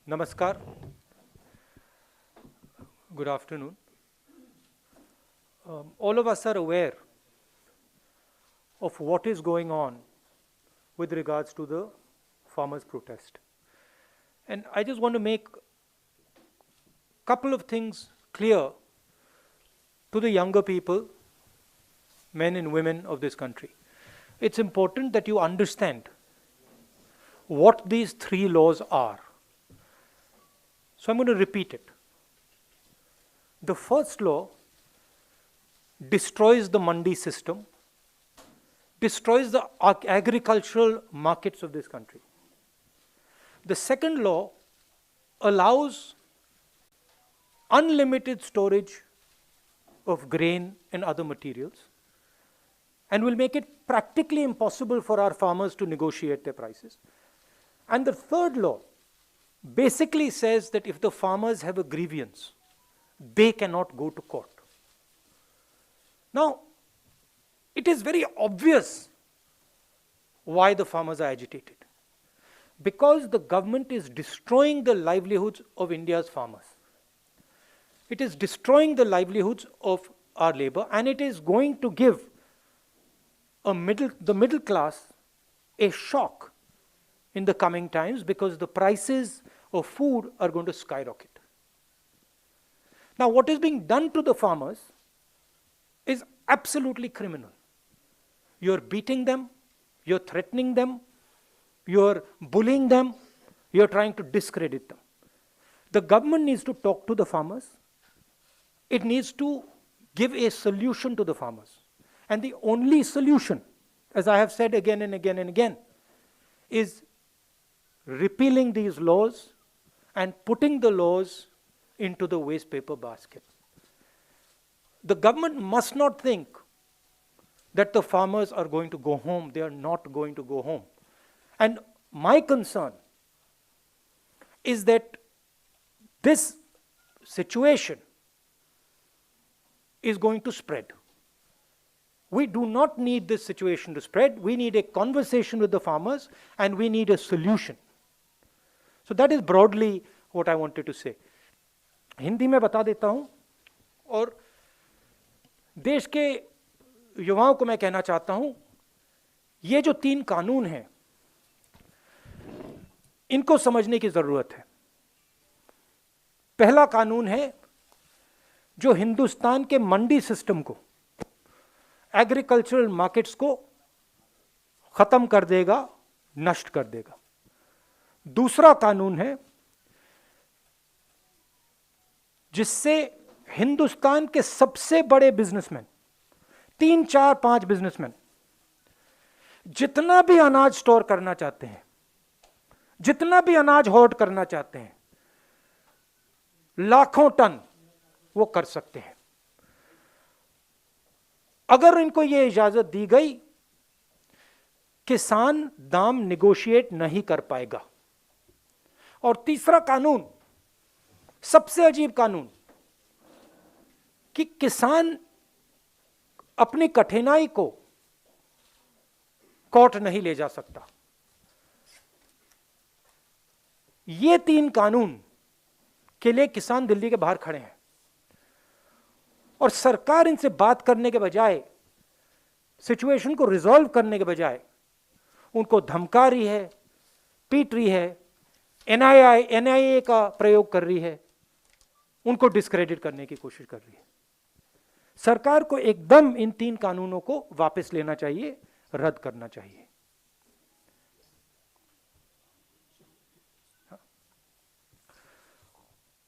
Namaskar. Good afternoon. All of us are aware of what is going on with regards to the farmers' protest. And I just want to make a couple of things clear to the younger people, men and women of this country. It's important that you understand what these three laws are. So I'm going to repeat it. The first law destroys the mandi system, destroys the agricultural markets of this country. The second law allows unlimited storage of grain and other materials and will make it practically impossible for our farmers to negotiate their prices. And the third law basically says that if the farmers have a grievance, they cannot go to court. Now, it is very obvious why the farmers are agitated. Because the government is destroying the livelihoods of India's farmers. It is destroying the livelihoods of our labor, and it is going to give the middle class a shock in the coming times because the prices of food are going to skyrocket. Now, what is being done to the farmers is absolutely criminal. You're beating them, you're threatening them, you're bullying them, you're trying to discredit them. The government needs to talk to the farmers. It needs to give a solution to the farmers. And the only solution, as I have said again and again and again, is repealing these laws and putting the laws into the waste paper basket. The government must not think that the farmers are going to go home. They are not going to go home. And my concern is that this situation is going to spread. We do not need this situation to spread. We need a conversation with the farmers and we need a solution. So that is broadly what I wanted to say. Hindi में बता देता हूँ और देश के युवाओं को मैं कहना चाहता हूँ, ये जो 3 कानून हैं, इनको समझने की ज़रूरत है। पहला कानून है जो हिंदुस्तान के मंडी सिस्टम को, एग्रीकल्चरल मार्केट्स को ख़त्म कर देगा, नष्ट कर देगा। दूसरा कानून है जिससे हिंदुस्तान के सबसे बड़े बिजनेसमैन, 3, 4, 5 बिजनेसमैन जितना भी अनाज स्टोर करना चाहते हैं, जितना भी अनाज होर्ड करना चाहते हैं, लाखों टन वो कर सकते हैं। अगर इनको ये इजाजत दी गई, किसान दाम निगोशिएट नहीं कर पाएगा। और तीसरा कानून, सबसे अजीब कानून, कि किसान अपनी कठिनाई को कोर्ट नहीं ले जा सकता। ये 3 कानून के लिए किसान दिल्ली के बाहर खड़े हैं और सरकार इनसे बात करने के बजाय, सिचुएशन को रिजॉल्व करने के बजाय उनको धमका रही है, पीट रही है, एनआईए का प्रयोग कर रही है, उनको डिस्क्रेडिट करने की कोशिश कर रही है। सरकार को एकदम इन 3 कानूनों को वापस लेना चाहिए, रद्द करना चाहिए।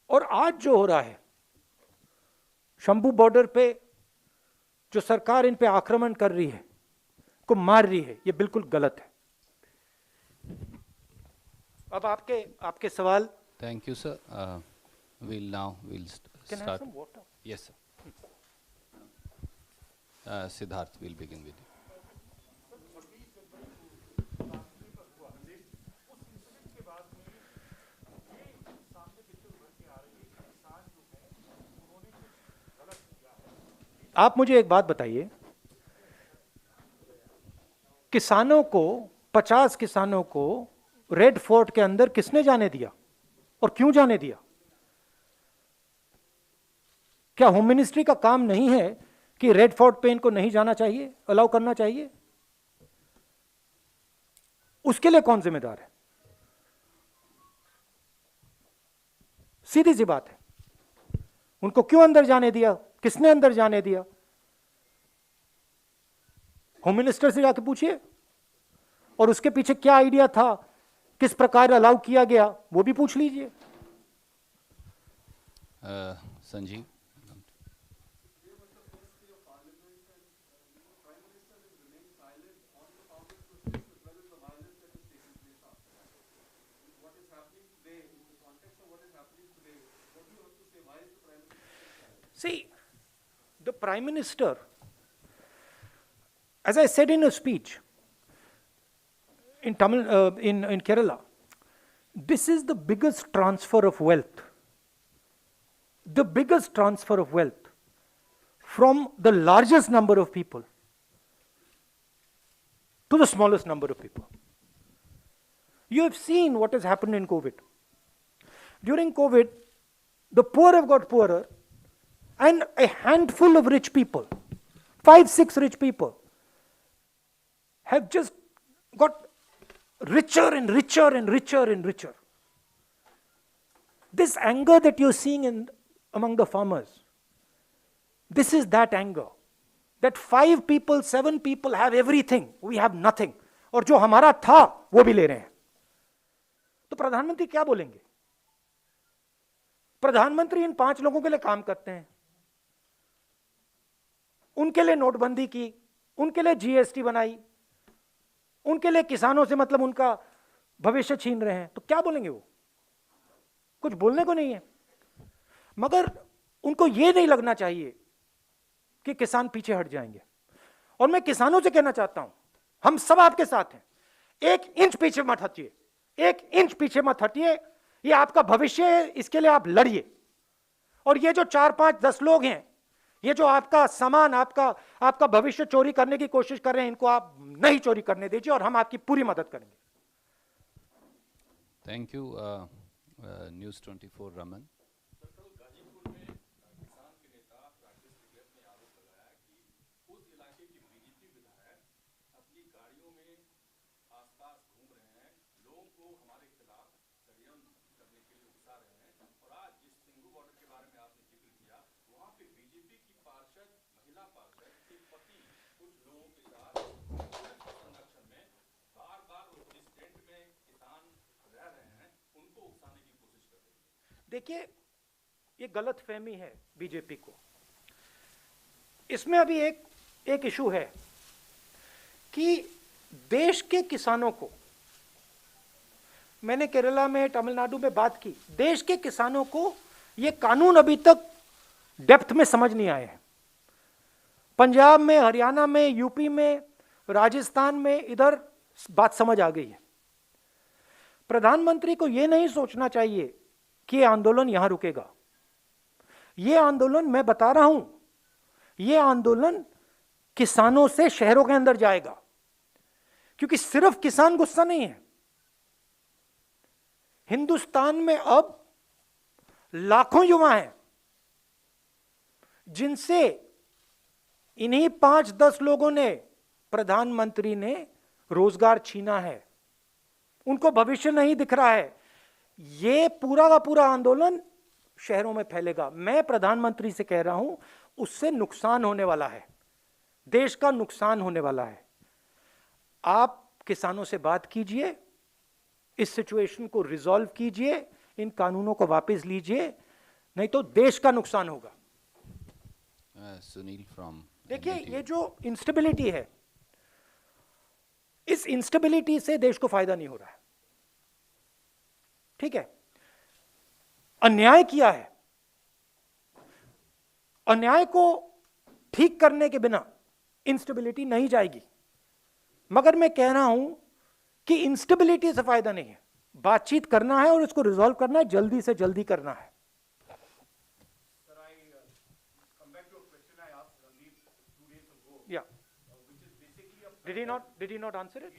और आज जो हो रहा है, शंभू बॉर्डर पे जो सरकार इन पे आक्रमण कर रही है, को मार रही है, ये बिल्कुल गलत है। अब आपके सवाल। Thank you, sir. We'll start. Can I have some water? Yes, sir. Siddharth, we'll begin with you. आप मुझे एक बात बताइए, किसानों को 50 किसानों को रेड फोर्ट के अंदर किसने जाने दिया? और क्यों जाने दिया? क्या होम मिनिस्ट्री का काम नहीं है कि रेड फोर्ट पे इनको नहीं जाना चाहिए, अलाउ करना चाहिए? उसके लिए कौन जिम्मेदार है? सीधी सी बात है। उनको क्यों अंदर जाने दिया? किसने अंदर जाने दिया? होम मिनिस्टर से जाके पूछिए। और उसके पीछे क्या आइडिया था, किस प्रकार अलाउ किया गया, वो भी पूछ लीजिए। Sanjeev. See, the Prime Minister, as I said in a speech in Tamil, in Kerala, this is the biggest transfer of wealth. The biggest transfer of wealth from the largest number of people to the smallest number of people. You have seen what has happened in COVID. During COVID, the poor have got poorer, and a handful of rich people, 5, 6 rich people, have just got richer and richer and richer and richer. This anger that you're seeing among the farmers, this is that anger. That 5 people, 7 people have everything, we have nothing. और जो हमारा था वो भी ले रहे हैं। तो प्रधानमंत्री क्या बोलेंगे? प्रधानमंत्री इन 5 लोगों के लिए काम करते हैं, उनके लिए नोटबंदी की, उनके लिए जीएसटी बनाई, उनके लिए किसानों से मतलब उनका भविष्य छीन रहे हैं, तो क्या बोलेंगे वो? कुछ बोलने को नहीं है। मगर उनको ये नहीं लगना चाहिए कि किसान पीछे हट जाएंगे। और मैं किसानों से कहना चाहता हूं, हम सब आपके साथ हैं, 1 इंच पीछे मत हटिए, 1 इंच पीछे मत हटिए। ये आपका भविष्य है, इसके लिए आप लड़िए। और ये जो 4, 5, 10 लोग हैं, ये जो आपका सामान, आपका भविष्य चोरी करने की कोशिश कर रहे हैं, इनको आप नहीं चोरी करने दीजिए और हम आपकी पूरी मदद करेंगे। Thank you. News 24 Raman. देखिए, ये गलत फहमी है बीजेपी को। इसमें अभी एक इशू है कि देश के किसानों को, मैंने केरला में, तमिलनाडु में बात की, देश के किसानों को ये कानून अभी तक डेप्थ में समझ नहीं आए हैं। पंजाब में, हरियाणा में, यूपी में, राजस्थान में, इधर बात समझ आ गई है। प्रधानमंत्री को यह नहीं सोचना चाहिए कि यह आंदोलन यहां रुकेगा। यह आंदोलन, मैं बता रहा हूं, यह आंदोलन किसानों से शहरों के अंदर जाएगा, क्योंकि सिर्फ किसान गुस्सा नहीं है। हिंदुस्तान में अब लाखों युवा हैं जिनसे इन्हीं 5-10 लोगों ने, प्रधानमंत्री ने रोजगार छीना है। उनको भविष्य नहीं दिख रहा है। ये पूरा का पूरा आंदोलन शहरों में फैलेगा। मैं प्रधानमंत्री से कह रहा हूं, उससे नुकसान होने वाला है, देश का नुकसान होने वाला है। आप किसानों से बात कीजिए, इस सिचुएशन को रिजॉल्व कीजिए, इन कानूनों को वापस लीजिए, नहीं तो देश का नुकसान होगा। सुनील फ्रॉम, देखिए, ये जो इंस्टेबिलिटी है, इस इंस्टेबिलिटी से देश को फायदा नहीं हो रहा है। ठीक है, अन्याय किया है, अन्याय को ठीक करने के बिना इंस्टेबिलिटी नहीं जाएगी। मगर मैं कह रहा हूं कि इंस्टेबिलिटी से फायदा नहीं है, बातचीत करना है और इसको रिजॉल्व करना है, जल्दी से जल्दी करना है। Yeah. Did he not answer it?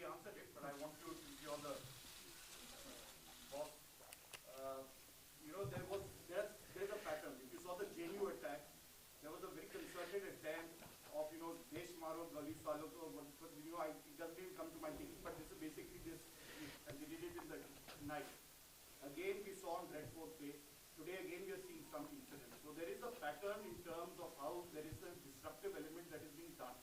today again we are seeing some incidents. So there is a pattern in terms of how there is a disruptive element that is being done.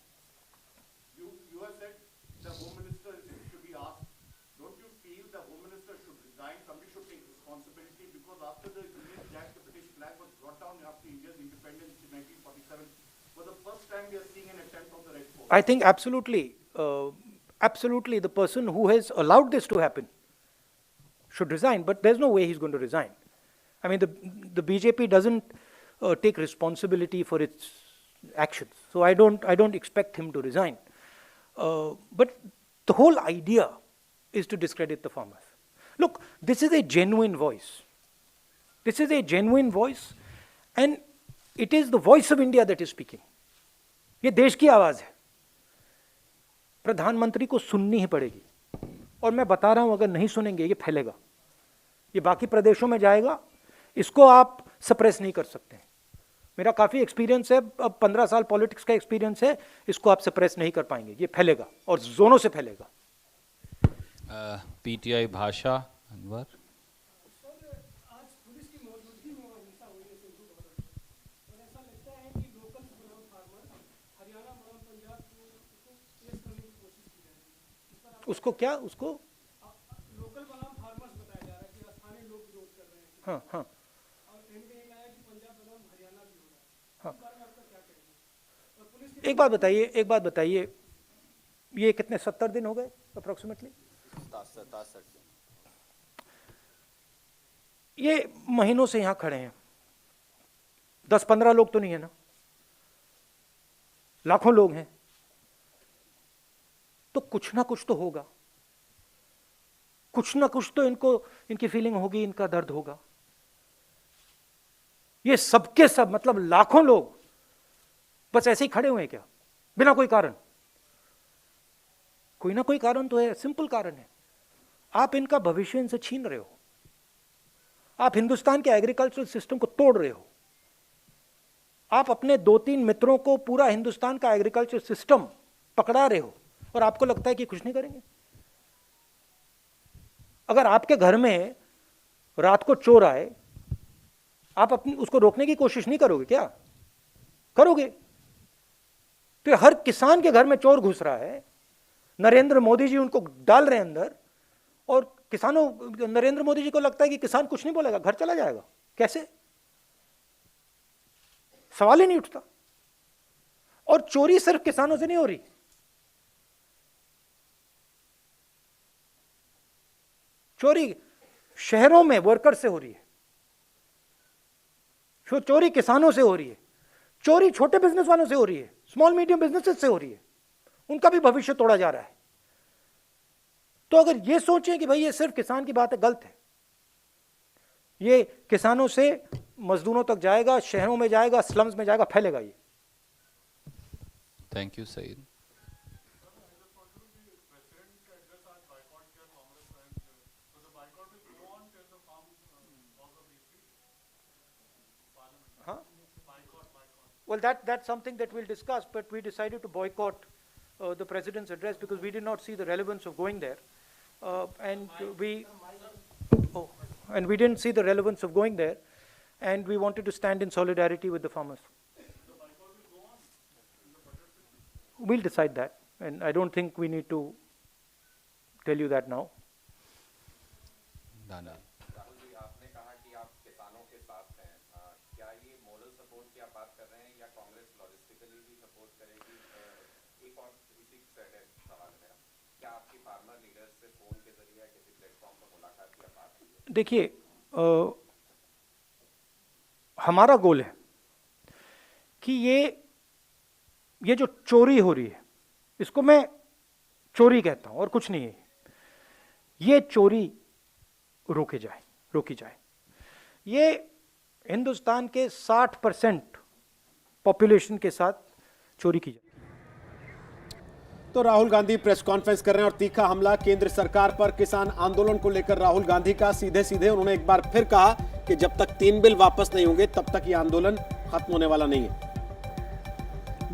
You have said the Home Minister should be asked. Don't you feel the Home Minister should resign? Somebody should take responsibility, because after the Union Jack, the British flag was brought down after India's independence in 1947. For the first time we are seeing an attempt on the Red Fort. I think absolutely the person who has allowed this to happen should resign, but there's no way he's going to resign. I mean, the BJP doesn't take responsibility for its actions, so I don't expect him to resign. But the whole idea is to discredit the farmers. Look, this is a genuine voice. This is a genuine voice, and it is the voice of India that is speaking. ये देश की आवाज़ है. प्रधानमंत्री को सुननी ही पड़ेगी, और मैं बता रहा हूं, अगर नहीं सुनेंगे ये फैलेगा, ये बाकी प्रदेशों में जाएगा. इसको आप सप्रेस नहीं कर सकते. मेरा काफ़ी एक्सपीरियंस है, अब 15 साल पॉलिटिक्स का एक्सपीरियंस है. इसको आप सप्रेस नहीं कर पाएंगे, ये फैलेगा और जोनों से फैलेगा. पीटीआई भाषा अनवर. उसको क्या, उसको लोकल बनाम फार्मर्स बताया जा रहा है कि स्थानीय लोग विरोध कर रहे हैं. हाँ हाँ और एंड में आया कि पंजाब बनाम हरियाणा भी हो रहा है. हाँ. इस बारे में आपका क्या कहना है? और पुलिस की एक बात बताइए, ये कितने 70 दिन हो गए अप्रोक्सीमेटली? 67 ये महीनों से यहाँ खड़े हैं. 10-15 लोग तो नहीं है ना, लाखों लोग हैं. तो कुछ ना कुछ तो होगा, कुछ ना कुछ तो इनकी फीलिंग होगी, इनका दर्द होगा. ये सबके सब, मतलब लाखों लोग बस ऐसे ही खड़े हुए हैं क्या, बिना कोई कारण? कोई ना कोई कारण तो है, सिंपल कारण है. आप इनका भविष्य इनसे छीन रहे हो. आप हिंदुस्तान के एग्रीकल्चरल सिस्टम को तोड़ रहे हो. आप अपने 2-3 मित्रों को पूरा हिंदुस्तान का एग्रीकल्चर सिस्टम पकड़ा रहे हो, और आपको लगता है कि कुछ नहीं करेंगे. अगर आपके घर में रात को चोर आए, आप उसको रोकने की कोशिश नहीं करोगे क्या? करोगे. तो हर किसान के घर में चोर घुस रहा है, नरेंद्र मोदी जी उनको डाल रहे हैं अंदर, और नरेंद्र मोदी जी को लगता है कि किसान कुछ नहीं बोलेगा, घर चला जाएगा. कैसे? सवाल ही नहीं उठता. और चोरी सिर्फ किसानों से नहीं हो रही, चोरी शहरों में वर्कर से हो रही है, चोरी किसानों से हो रही है, चोरी छोटे बिजनेस वालों से हो रही है, स्मॉल मीडियम बिजनेसेस से हो रही है. उनका भी भविष्य तोड़ा जा रहा है. तो अगर ये सोचें कि भाई ये सिर्फ किसान की बात है, गलत है. ये किसानों से मजदूरों तक जाएगा, शहरों में जाएगा, स्लम्स में जाएगा, फैलेगा ये. Thank you Saeed. Well, that's something that we'll discuss, but we decided to boycott the president's address because we did not see the relevance of going there, and we didn't see the relevance of going there, and we wanted to stand in solidarity with the farmers. We'll decide that, and I don't think we need to tell you that now. Daniyal. Rahul ji, आपने कहा कि आप किसानों के साथ हैं. क्या ये मोरल सपोर्ट की आप बात कर रहे हैं, या कांग्रेस लॉजिस्टिकली भी सपोर्ट करेगी? एक और इसी से सवाल है मेरा, क्या आपकी फार्मर लीडर्स से फोन के जरिए या किसी प्लेटफॉर्म पर मुलाकात की बात हुई है? देखिए, हमारा गोल है कि ये जो चोरी हो रही है, इसको मैं चोरी कहता हूं और कुछ नहीं है. ये चोरी रोकी जाए. ये हिंदुस्तान के 60% पॉपुलेशन के साथ चोरी की जाए. तो राहुल गांधी प्रेस कॉन्फ्रेंस कर रहे हैं और तीखा हमला केंद्र सरकार पर किसान आंदोलन को लेकर राहुल गांधी का. सीधे उन्होंने एक बार फिर कहा कि जब तक 3 बिल वापस नहीं होंगे तब तक ये आंदोलन खत्म होने वाला नहीं है.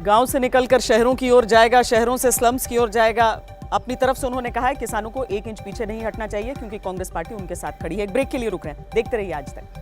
गांव से निकलकर शहरों की ओर जाएगा, शहरों से स्लम्स की ओर जाएगा. अपनी तरफ से उन्होंने कहा है किसानों को 1 इंच पीछे नहीं हटना चाहिए, क्योंकि कांग्रेस पार्टी उनके साथ खड़ी है. एक ब्रेक के लिए रुक रहे हैं, देखते रहिए आज तक.